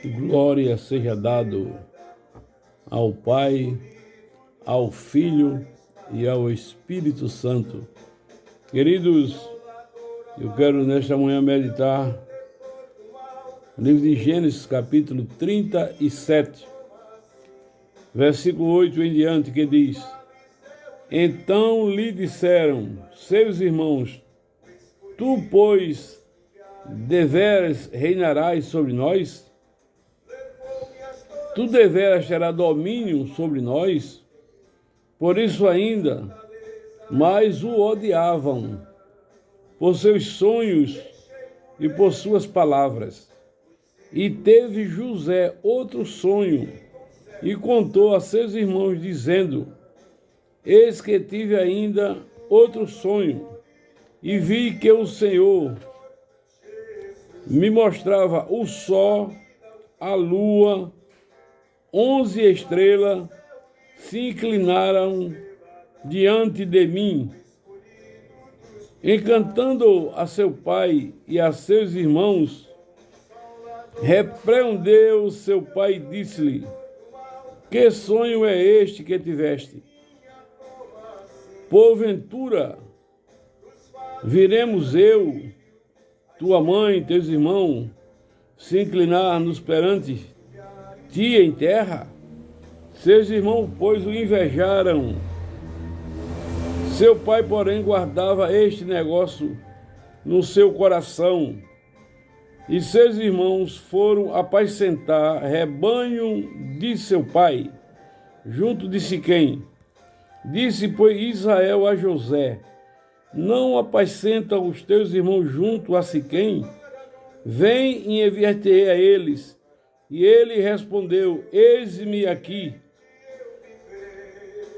Glória seja dado ao Pai, ao Filho e ao Espírito Santo. Queridos, eu quero nesta manhã meditar no livro de Gênesis, capítulo 37, versículo 8 em diante, que diz: Então lhe disseram seus irmãos: Tu, pois, deveras reinarás sobre nós? Tu deveras terá domínio sobre nós? Por isso ainda mais o odiavam, por seus sonhos e por suas palavras. E teve José outro sonho, e contou a seus irmãos, dizendo: Eis que tive ainda outro sonho, e vi que o Senhor me mostrava o sol, a lua, 11 estrelas se inclinaram diante de mim. Encantando a seu pai e a seus irmãos, repreendeu seu pai e disse-lhe: Que sonho é este que tiveste? Porventura, viremos eu, tua mãe, teus irmãos, se inclinar-nos perante ti em terra? Seus irmãos, pois, o invejaram. Seu pai, porém, guardava este negócio no seu coração. E seus irmãos foram apacentar rebanho de seu pai, junto de Siquém. Disse, pois, Israel a José: Não apacentam os teus irmãos junto a Siquém? Vem e enviar-te a eles. E ele respondeu: Eis-me aqui.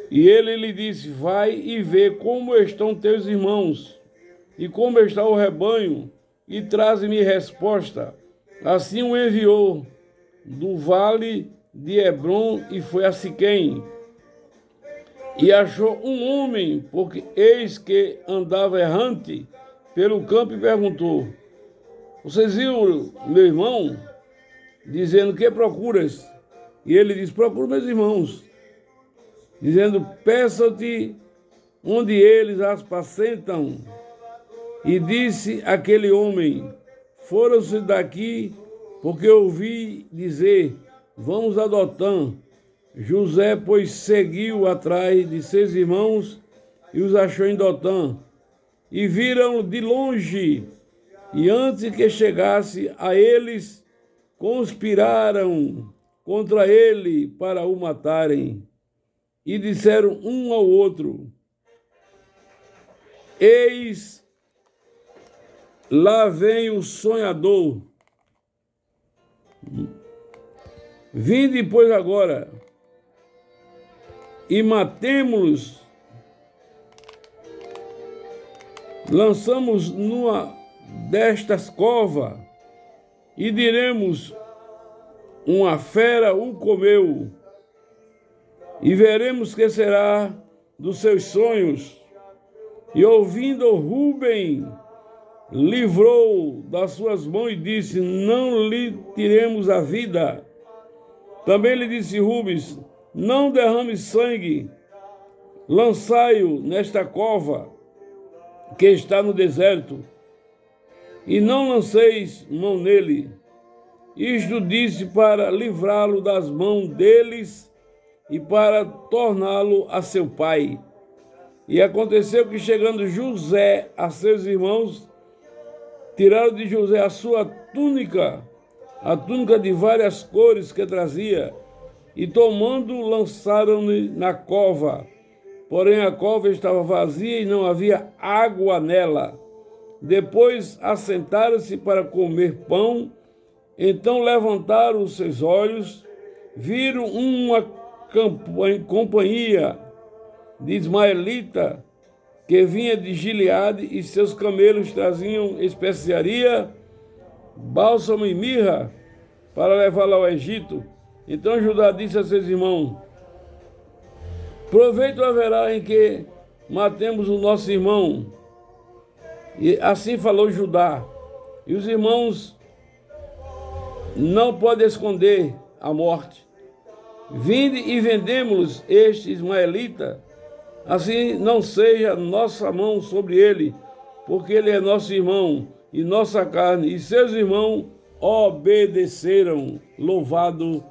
E ele lhe disse: Vai e vê como estão teus irmãos, e como está o rebanho, e traze-me resposta. Assim o enviou do vale de Hebrom e foi a Siquém. E achou um homem, porque eis que andava errante pelo campo, e perguntou: Vocês viram meu irmão? Dizendo: Que procuras? E ele diz: Procuro meus irmãos. Dizendo: Peço-te onde eles apacentam. E disse aquele homem: Foram-se daqui, porque ouvi dizer: Vamos a Dotã. José, pois, seguiu atrás de seus irmãos e os achou em Dotã. E viram de longe, e antes que chegasse a eles, conspiraram contra ele para o matarem. E disseram um ao outro: Eis, lá vem o sonhador. Vinde, pois, agora, e matemo-los, lançamos numa destas covas, e diremos: Uma fera o comeu, e veremos que será dos seus sonhos. E ouvindo, Rúben livrou das suas mãos e disse: Não lhe tiremos a vida. Também lhe disse Rubens: Não derrame sangue, lançai-o nesta cova que está no deserto, e não lanceis mão nele. Isto disse para livrá-lo das mãos deles e para torná-lo a seu pai. E aconteceu que, chegando José a seus irmãos, tiraram de José a sua túnica, a túnica de várias cores que trazia, e tomando, lançaram-no na cova. Porém a cova estava vazia e não havia água nela. Depois assentaram-se para comer pão. Então levantaram os seus olhos, viram uma companhia de ismaelita que vinha de Gileade, e seus camelos traziam especiaria, bálsamo e mirra para levá-la ao Egito. Então Judá disse a seus irmãos: Proveito haverá em que matemos o nosso irmão. E assim falou Judá. E os irmãos não pode esconder a morte. Vinde e vendemos-los este ismaelita, assim não seja nossa mão sobre ele, porque ele é nosso irmão e nossa carne, e seus irmãos obedeceram. Louvado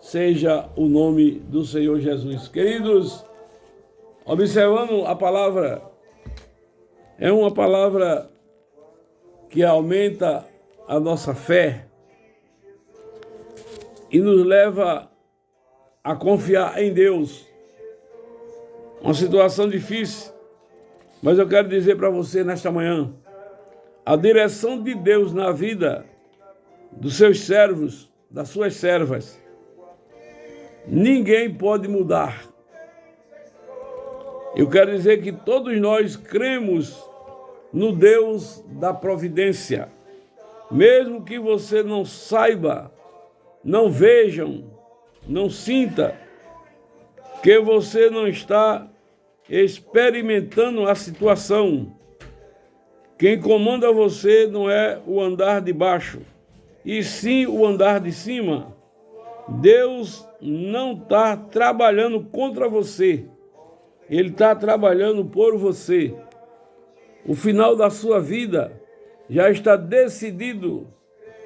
seja o nome do Senhor Jesus. Queridos, observando a palavra, é uma palavra que aumenta a nossa fé e nos leva a confiar em Deus. Uma situação difícil, mas eu quero dizer para você nesta manhã, a direção de Deus na vida dos seus servos, das suas servas, ninguém pode mudar. Eu quero dizer que todos nós cremos no Deus da providência. Mesmo que você não saiba, não vejam, não sinta, que você não está experimentando a situação. Quem comanda você não é o andar de baixo, e sim o andar de cima. Deus não está trabalhando contra você, Ele está trabalhando por você. O final da sua vida já está decidido,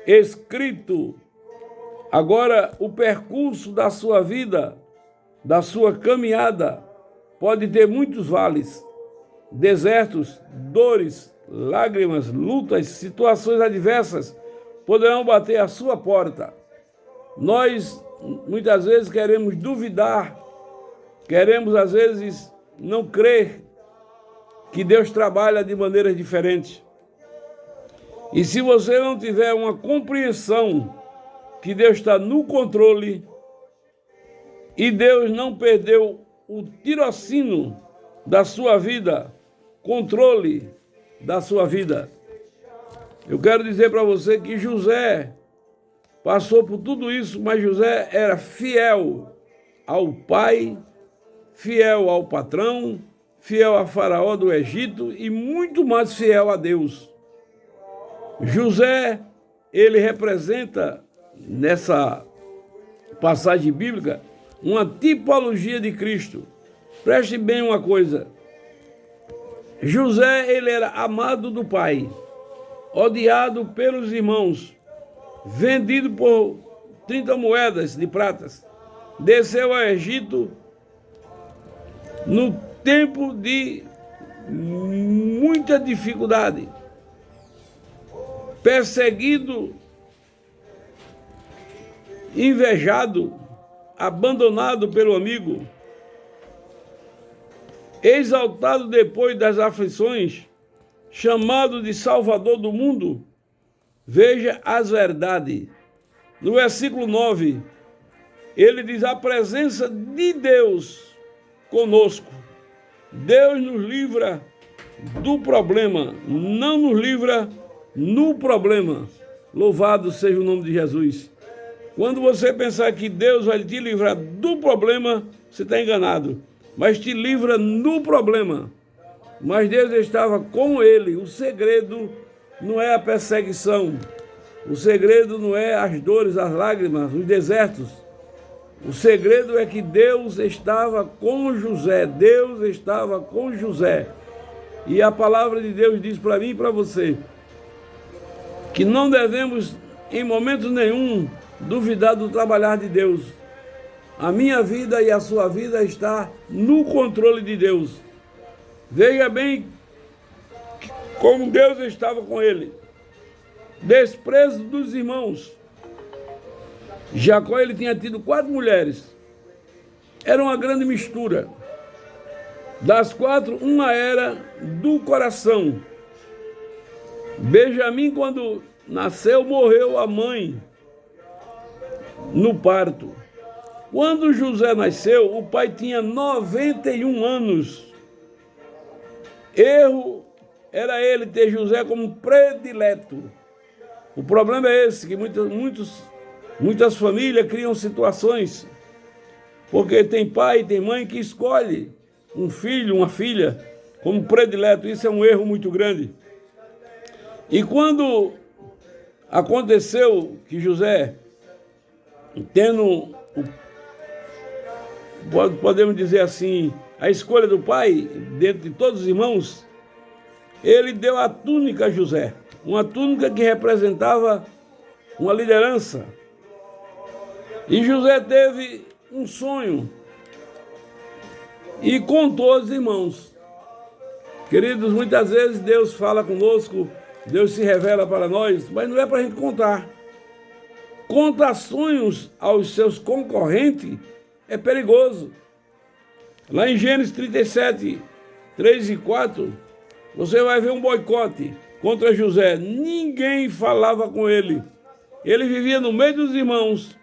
escrito. Agora, o percurso da sua vida, da sua caminhada, pode ter muitos vales, desertos, dores, lágrimas, lutas, situações adversas poderão bater à sua porta. Nós, muitas vezes, queremos duvidar, queremos, às vezes, não crer que Deus trabalha de maneiras diferentes. E se você não tiver uma compreensão que Deus está no controle e Deus não perdeu o tirocínio da sua vida, controle da sua vida. Eu quero dizer para você que José passou por tudo isso, mas José era fiel ao pai, fiel ao patrão, fiel a Faraó do Egito e muito mais fiel a Deus. José, ele representa, nessa passagem bíblica, uma tipologia de Cristo. Preste bem uma coisa. José, ele era amado do pai, odiado pelos irmãos, vendido por 30 moedas de pratas, desceu ao Egito no tempo de muita dificuldade, perseguido, invejado, abandonado pelo amigo, exaltado depois das aflições, chamado de Salvador do mundo. Veja as verdades. No versículo 9, ele diz: a presença de Deus conosco. Deus nos livra do problema, não nos livra no problema. Louvado seja o nome de Jesus. Quando você pensar que Deus vai te livrar do problema, você está enganado. Mas te livra no problema. Mas Deus estava com ele. O segredo não é a perseguição. O segredo não é as dores, as lágrimas, os desertos. O segredo é que Deus estava com José. Deus estava com José. E a palavra de Deus diz para mim e para você que não devemos, em momento nenhum, duvidar do trabalhar de Deus. A minha vida e a sua vida está no controle de Deus. Veja bem como Deus estava com ele. Desprezo dos irmãos. Jacó, ele tinha tido 4 mulheres. Era uma grande mistura. Das 4, uma era do coração. Benjamim, quando nasceu, morreu a mãe no parto. Quando José nasceu, o pai tinha 91 anos. Erro era ele ter José como predileto. O problema é esse, que muitas famílias criam situações, porque tem pai e tem mãe que escolhe um filho, uma filha, como predileto. Isso é um erro muito grande. E quando aconteceu que José tendo, podemos dizer assim, a escolha do pai, dentre todos os irmãos, ele deu a túnica a José, uma túnica que representava uma liderança. E José teve um sonho e contou aos irmãos. Queridos, muitas vezes Deus fala conosco, Deus se revela para nós, mas não é para a gente contar. Contar sonhos aos seus concorrentes é perigoso. Lá em Gênesis 37, 3 e 4, você vai ver um boicote contra José. Ninguém falava com ele. Ele vivia no meio dos irmãos,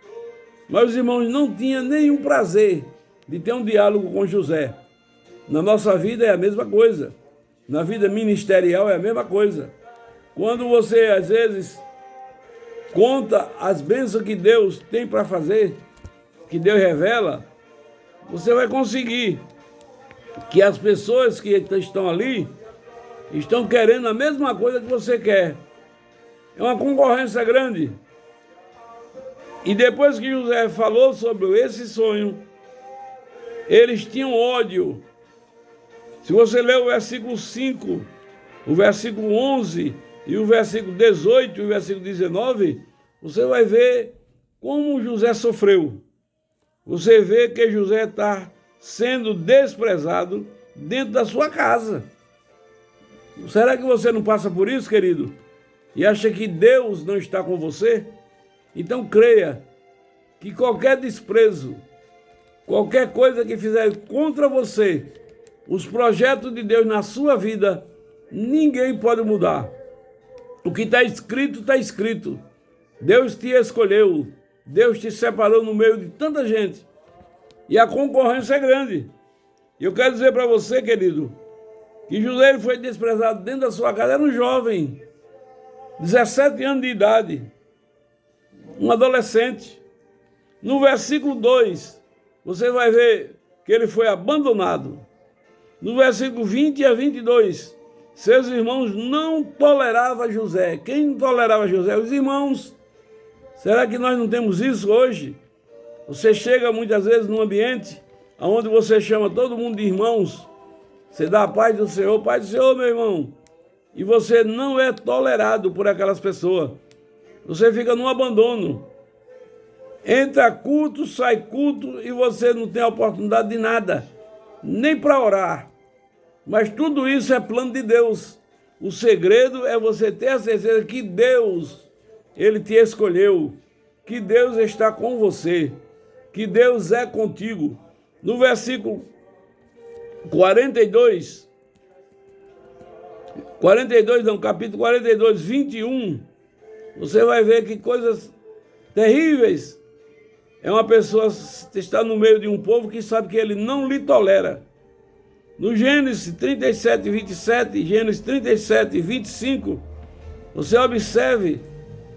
mas os irmãos não tinham nenhum prazer de ter um diálogo com José. Na nossa vida é a mesma coisa. Na vida ministerial é a mesma coisa. Quando você, às vezes, conta as bênçãos que Deus tem para fazer, que Deus revela, você vai conseguir que as pessoas que estão ali estão querendo a mesma coisa que você quer. É uma concorrência grande. E depois que José falou sobre esse sonho, eles tinham ódio. Se você ler o versículo 5, o versículo 11 e o versículo 18 e o versículo 19, você vai ver como José sofreu. Você vê que José está sendo desprezado dentro da sua casa. Será que você não passa por isso, querido? E acha que Deus não está com você? Então creia que qualquer desprezo, qualquer coisa que fizer contra você, os projetos de Deus na sua vida, ninguém pode mudar. O que está escrito, está escrito. Deus te escolheu, Deus te separou no meio de tanta gente. E a concorrência é grande. E eu quero dizer para você, querido, que José foi desprezado dentro da sua casa. Era um jovem, 17 anos de idade, um adolescente. No versículo 2, você vai ver que ele foi abandonado. No versículo 20 a 22, seus irmãos não toleravam José. Quem não tolerava José? Os irmãos. Será que nós não temos isso hoje? Você chega muitas vezes num ambiente onde você chama todo mundo de irmãos. Você dá a paz do Senhor, meu irmão. E você não é tolerado por aquelas pessoas. Você fica num abandono. Entra culto, sai culto e você não tem a oportunidade de nada. Nem para orar. Mas tudo isso é plano de Deus. O segredo é você ter a certeza que Deus, Ele te escolheu. Que Deus está com você. Que Deus é contigo. No versículo capítulo 42, 21, você vai ver que coisas terríveis. É uma pessoa que está no meio de um povo que sabe que ele não lhe tolera. No Gênesis 37, 27, Gênesis 37, 25, você observe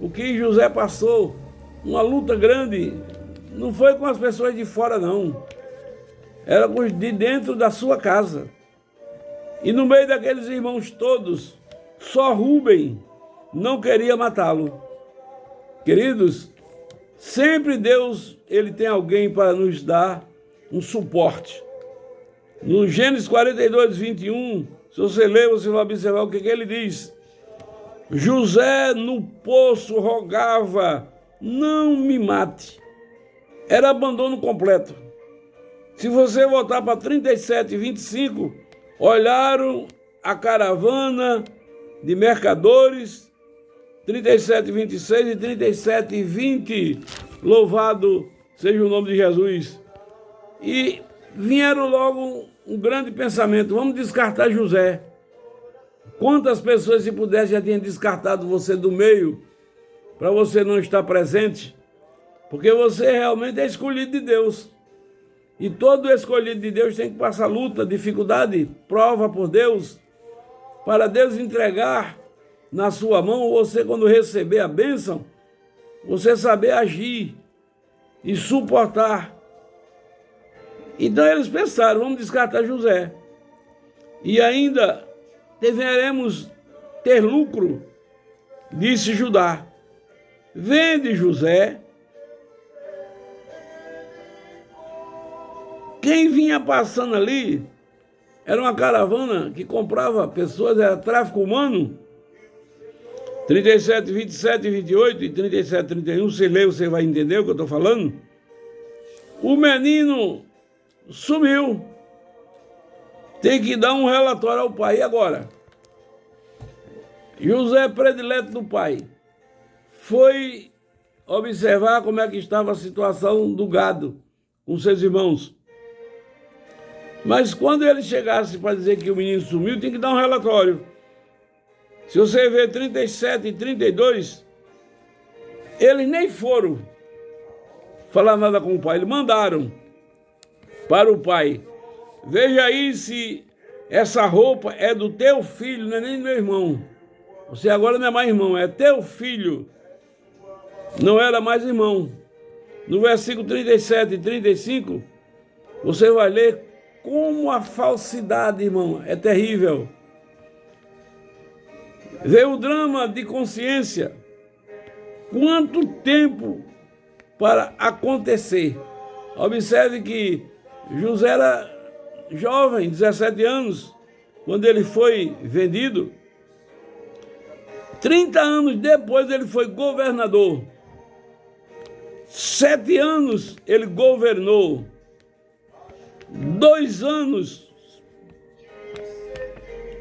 o que José passou. Uma luta grande. Não foi com as pessoas de fora, não. Era com os de dentro da sua casa. E no meio daqueles irmãos todos, só Rúben não queria matá-lo. Queridos, sempre Deus, Ele tem alguém para nos dar um suporte. No Gênesis 42, 21, se você ler, você vai observar o que ele diz. José no poço rogava, não me mate. Era abandono completo. Se você voltar para 37, 25, olharam a caravana de mercadores, 37, 26 e 37, 20, louvado seja o nome de Jesus. E vieram logo um grande pensamento, vamos descartar José. Quantas pessoas, se pudesse, já tinham descartado você do meio, para você não estar presente? Porque você realmente é escolhido de Deus. E todo escolhido de Deus tem que passar luta, dificuldade, prova por Deus, para Deus entregar na sua mão, você quando receber a bênção, você saber agir e suportar. Então eles pensaram, vamos descartar José. E ainda deveremos ter lucro, disse Judá. Vende José Quem vinha passando ali era uma caravana que comprava pessoas, era tráfico humano. 37, 27, 28 e 37, 31, você lê, você vai entender o que eu estou falando. O menino sumiu. Tem que dar um relatório ao pai. E agora? José, predileto do pai, foi observar como é que estava a situação do gado com seus irmãos. Mas quando ele chegasse para dizer que o menino sumiu, tem que dar um relatório. Se você ver 37 e 32, eles nem foram falar nada com o pai, eles mandaram para o pai: veja aí se essa roupa é do teu filho, não é nem do meu irmão. Você agora não é mais irmão, é teu filho. Não era mais irmão. No versículo 37 e 35, você vai ler como a falsidade, irmão, é terrível. Vê o drama de consciência. Quanto tempo para acontecer? Observe que José era jovem, 17 anos, quando ele foi vendido. 30 anos depois ele foi governador. 7 anos ele governou. 2 anos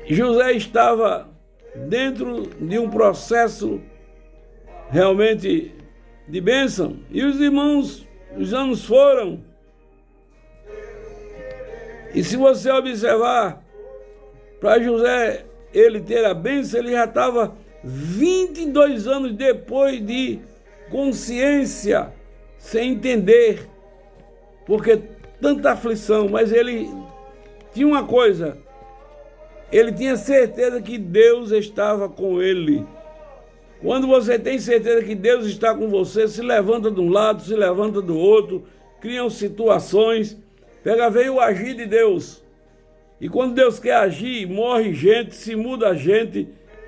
José estava dentro de um processo realmente de bênção. E os irmãos, os anos foram. E se você observar, para José ele ter a bênção, ele já estava 22 anos depois de consciência, sem entender, porque tanta aflição. Mas ele tinha uma coisa, ele tinha certeza que Deus estava com ele. Quando você tem certeza que Deus está com você, se levanta de um lado, se levanta do outro, criam situações, veio o agir de Deus. E quando Deus quer agir, morre gente, se muda gente,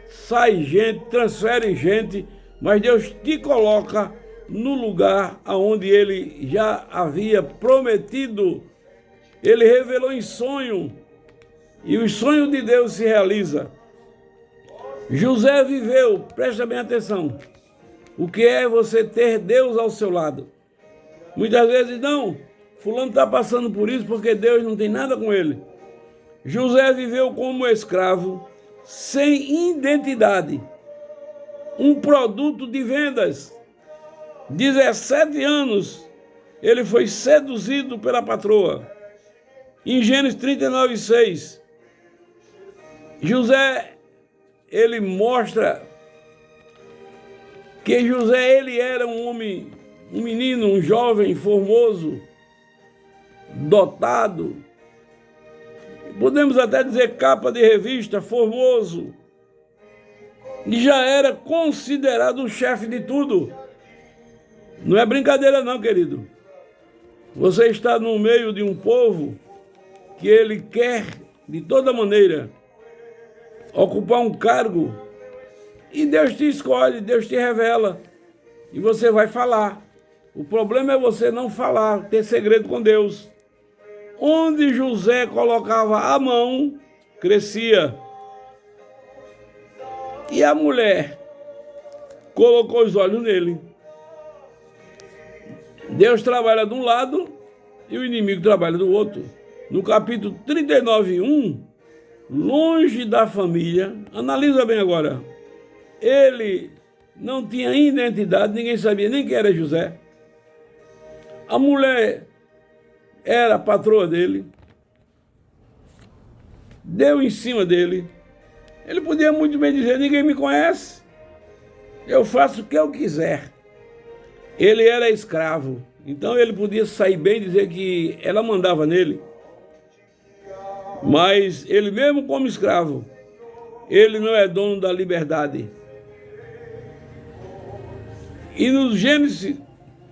sai gente, transfere gente, mas Deus te coloca no lugar aonde Ele já havia prometido. Ele revelou em sonho, e o sonho de Deus se realiza. José viveu, presta bem atenção, o que é você ter Deus ao seu lado. Muitas vezes, não, fulano está passando por isso porque Deus não tem nada com ele. José viveu como escravo, sem identidade, um produto de vendas. 17 anos, ele foi seduzido pela patroa. Em Gênesis 39, 6, José, ele mostra que José, ele era um homem, um menino, um jovem formoso, dotado, podemos até dizer capa de revista, formoso, e já era considerado o chefe de tudo. Não é brincadeira não, querido. Você está no meio de um povo que ele quer, de toda maneira, ocupar um cargo, e Deus te escolhe, Deus te revela, e você vai falar. O problema é você não falar, ter segredo com Deus. Onde José colocava a mão, crescia. E a mulher colocou os olhos nele. Deus trabalha de um lado e o inimigo trabalha do outro. No capítulo 39, 1, longe da família, analisa bem agora, ele não tinha identidade, ninguém sabia nem quem era José. A mulher era a patroa dele, deu em cima dele. Ele podia muito bem dizer: ninguém me conhece, eu faço o que eu quiser. Ele era escravo, então ele podia sair bem e dizer que ela mandava nele. Mas ele mesmo como escravo, ele não é dono da liberdade. E no Gênesis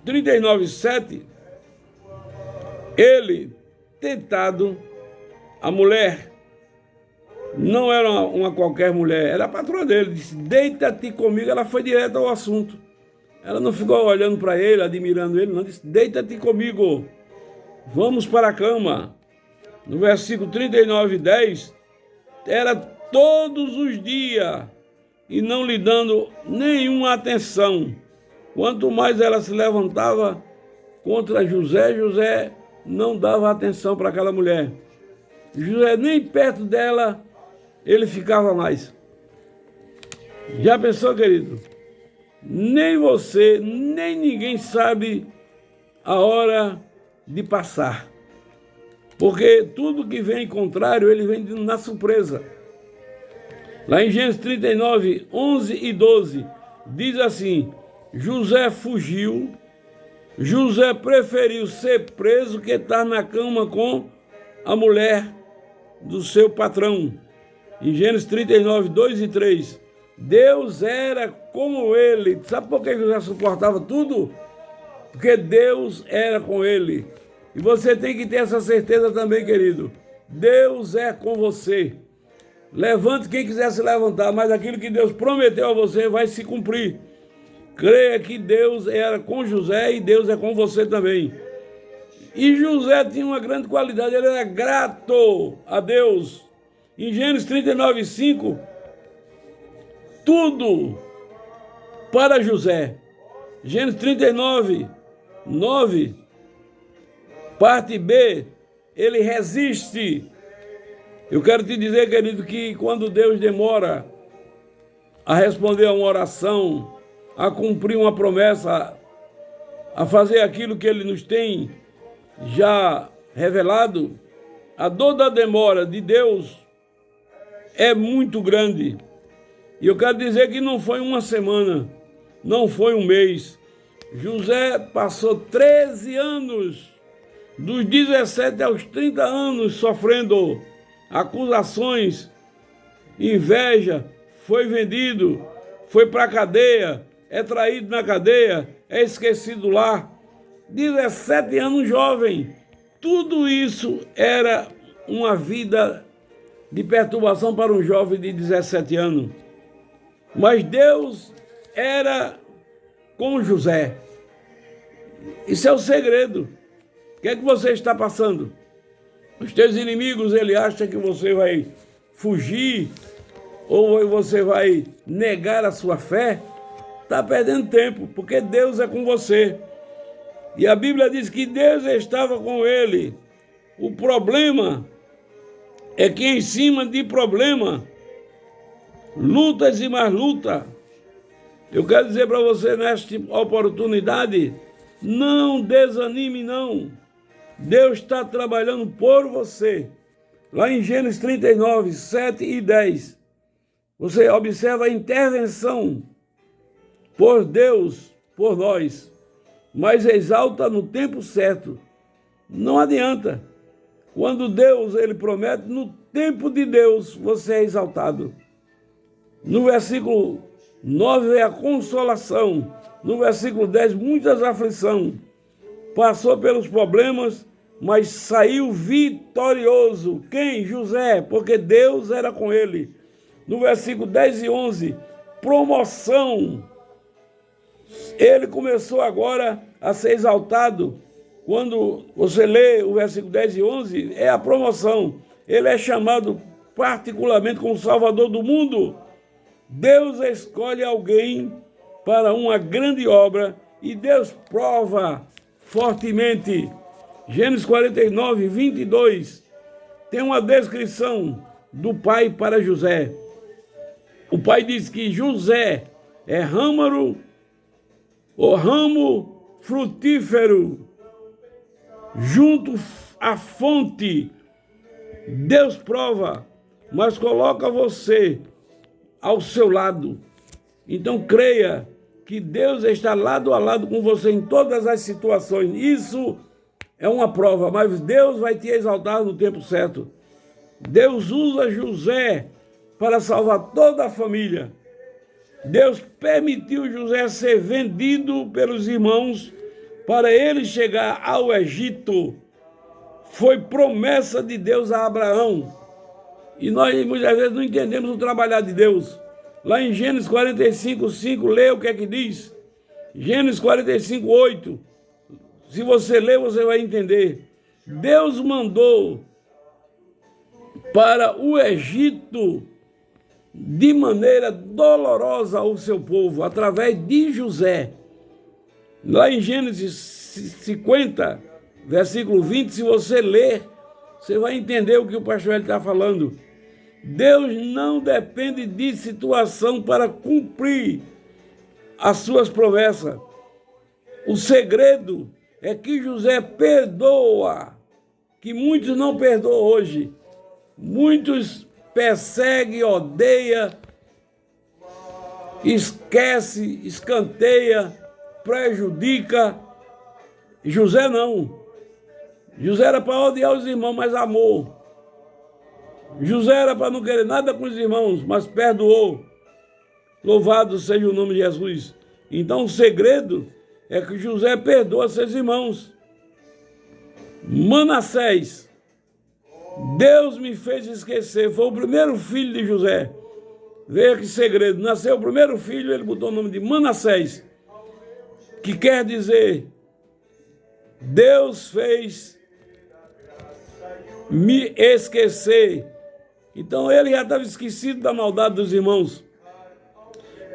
39, 7, ele, tentado, a mulher, não era uma qualquer mulher, era a patroa dele, disse: deita-te comigo. Ela foi direto ao assunto. Ela não ficou olhando para ele, admirando ele, não, disse: deita-te comigo. vamos para a cama. No versículo 39 e 10, era todos os dias, e não lhe dando nenhuma atenção. Quanto mais ela se levantava contra José, José não dava atenção para aquela mulher. José nem perto dela ele ficava mais. Já pensou, querido? Nem você, nem ninguém sabe a hora de passar. Porque tudo que vem contrário, ele vem na surpresa. Lá em Gênesis 39, 11 e 12, diz assim: José fugiu, José preferiu ser preso que estar na cama com a mulher do seu patrão. Em Gênesis 39, 2 e 3, Deus era como ele. Sabe por que José suportava tudo? Porque Deus era com ele. E você tem que ter essa certeza também, querido. Deus é com você. Levante quem quiser se levantar, mas aquilo que Deus prometeu a você vai se cumprir. Creia que Deus era com José e Deus é com você também. E José tinha uma grande qualidade, ele era grato a Deus. Em Gênesis 39, 5, tudo para José. Gênesis 39, 9, parte B, ele resiste. Eu quero te dizer, querido, que quando Deus demora a responder a uma oração, a cumprir uma promessa, a fazer aquilo que Ele nos tem já revelado, a dor da demora de Deus é muito grande. E eu quero dizer que não foi uma semana, não foi um mês. José passou 13 anos, dos 17 aos 30 anos, sofrendo acusações, inveja, foi vendido, foi para a cadeia, é traído na cadeia, é esquecido lá. 17 anos jovem. Tudo isso era uma vida de perturbação para um jovem de 17 anos. Mas Deus era com José. Isso é o segredo. O que é que você está passando? Os teus inimigos, ele acha que você vai fugir ou você vai negar a sua fé. Está perdendo tempo, porque Deus é com você. E a Bíblia diz que Deus estava com ele. O problema é que em cima de problema, lutas e mais luta. Eu quero dizer para você nesta oportunidade, não desanime não. Deus está trabalhando por você. Lá em Gênesis 39, 7 e 10, você observa a intervenção por Deus, por nós, mas exalta no tempo certo. Não adianta. Quando Deus ele promete, no tempo de Deus você é exaltado. No versículo 9 é a consolação. No versículo 10, muitas aflições. Passou pelos problemas, mas saiu vitorioso. Quem? José, porque Deus era com ele. No versículo 10 e 11, promoção. Ele começou agora a ser exaltado. Quando você lê o versículo 10 e 11, é a promoção. Ele é chamado particularmente como Salvador do mundo. Deus escolhe alguém para uma grande obra e Deus prova fortemente. Gênesis 49, 22, tem uma descrição do pai para José. O pai diz que José é ramo frutífero, junto à fonte. Deus prova, mas coloca você ao seu lado. Então creia que Deus está lado a lado com você em todas as situações. Isso é uma prova, mas Deus vai te exaltar no tempo certo. Deus usa José para salvar toda a família. Deus permitiu José ser vendido pelos irmãos para ele chegar ao Egito. Foi promessa de Deus a Abraão. E nós muitas vezes não entendemos o trabalhar de Deus. Lá em Gênesis 45, 5, lê o que é que diz. Gênesis 45, 8. Se você ler, você vai entender. Deus mandou para o Egito de maneira dolorosa ao seu povo, através de José. Lá em Gênesis 50, versículo 20, se você ler, você vai entender o que o pastor está falando. Deus não depende de situação para cumprir as suas promessas. O segredo é que José perdoa, que muitos não perdoam hoje. Muitos perseguem, odeiam, esquece, escanteia, prejudica. José não. José era para odiar os irmãos, mas amou. José era para não querer nada com os irmãos, mas perdoou. Louvado seja o nome de Jesus. Então o segredo é que José perdoa seus irmãos. Manassés, Deus me fez esquecer, foi o primeiro filho de José. Veja que segredo, nasceu o primeiro filho, ele botou o nome de Manassés, que quer dizer, Deus fez me esquecer. Então ele já estava esquecido da maldade dos irmãos.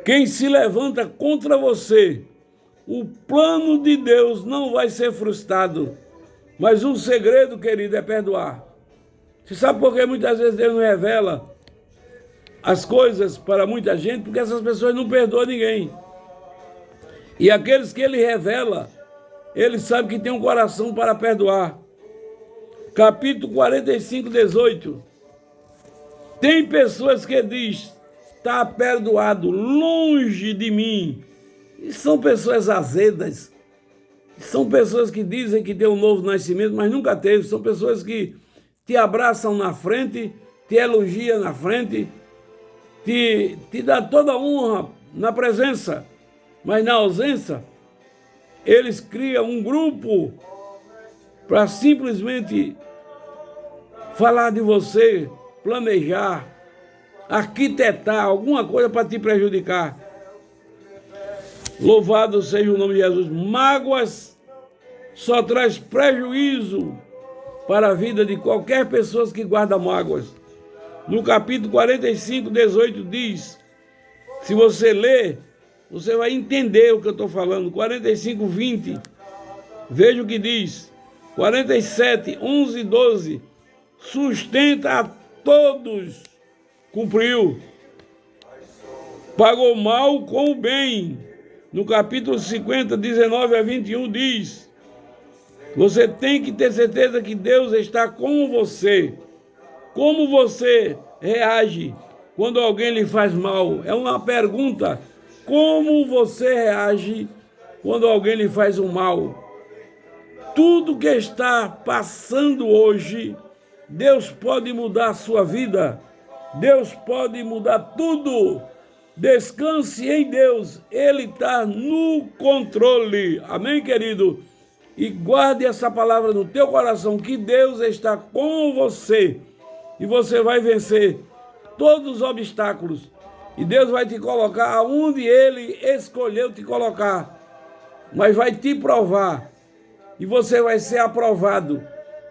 Quem se levanta contra você, o plano de Deus não vai ser frustrado. Mas um segredo, querido, é perdoar. Você sabe por que muitas vezes Deus não revela as coisas para muita gente? Porque essas pessoas não perdoam ninguém. E aqueles que ele revela, ele sabe que tem um coração para perdoar. Capítulo 45, 18. Tem pessoas que dizem, está perdoado, longe de mim. E são pessoas azedas. São pessoas que dizem que tem um novo nascimento, mas nunca teve. São pessoas que te abraçam na frente, te elogiam na frente, te dá toda a honra na presença, mas na ausência, eles criam um grupo para simplesmente falar de você, planejar, arquitetar alguma coisa para te prejudicar. Louvado seja o nome de Jesus. Mágoas só traz prejuízo para a vida de qualquer pessoa que guarda mágoas. No capítulo 45, 18 diz, se você ler, você vai entender o que eu estou falando. 45, 20, veja o que diz. 47, 11 e 12, sustenta a todos, cumpriu. Pagou mal com o bem. No capítulo 50, 19 a 21 diz, você tem que ter certeza que Deus está com você. Como você reage quando alguém lhe faz mal? É uma pergunta. Como você reage quando alguém lhe faz um mal? Tudo que está passando hoje, Deus pode mudar a sua vida. Deus pode mudar tudo. Descanse em Deus, Ele está no controle. Amém, querido? E guarde essa palavra no teu coração, que Deus está com você. E você vai vencer todos os obstáculos. E Deus vai te colocar aonde Ele escolheu te colocar. Mas vai te provar. E você vai ser aprovado.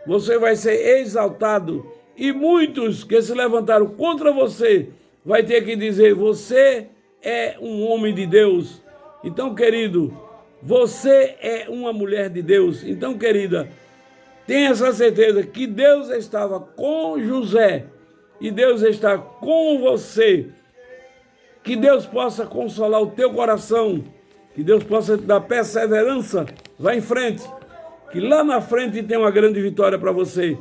Você vai ser exaltado. E muitos que se levantaram contra você vai ter que dizer, você é um homem de Deus. Então, querido, você é uma mulher de Deus. Então, querida, tenha essa certeza que Deus estava com José e Deus está com você. Que Deus possa consolar o teu coração, que Deus possa te dar perseverança. Vá em frente, que lá na frente tem uma grande vitória para você.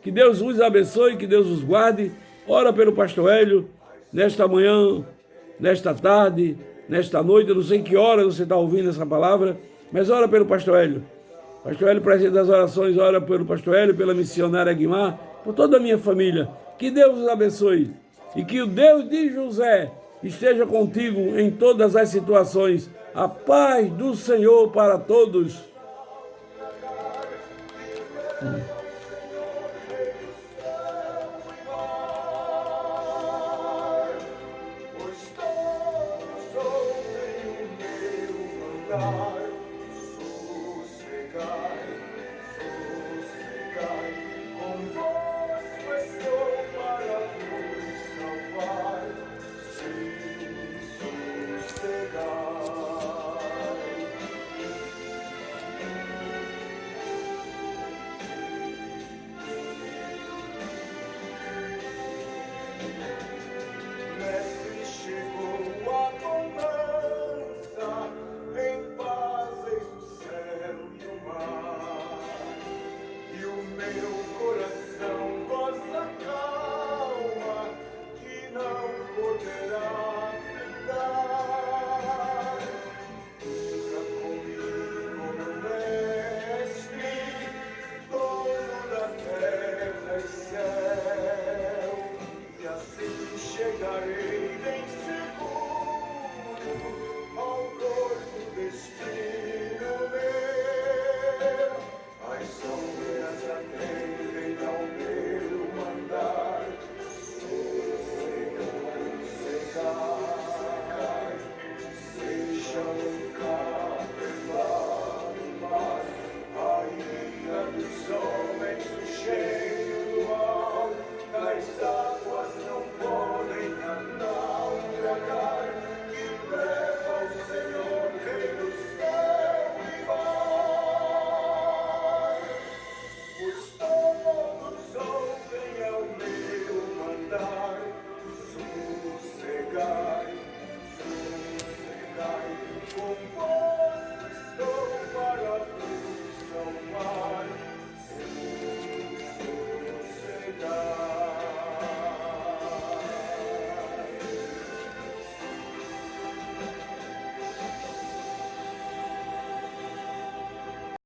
Que Deus os abençoe, que Deus os guarde. Ora pelo pastor Hélio, nesta manhã, nesta tarde, nesta noite, eu não sei que hora você está ouvindo essa palavra, mas ora pelo pastor Hélio. Pastor Hélio, presidente das orações, ora pelo pastor Hélio, pela missionária Guimar, por toda a minha família. Que Deus os abençoe e que o Deus de José esteja contigo em todas as situações. A paz do Senhor para todos.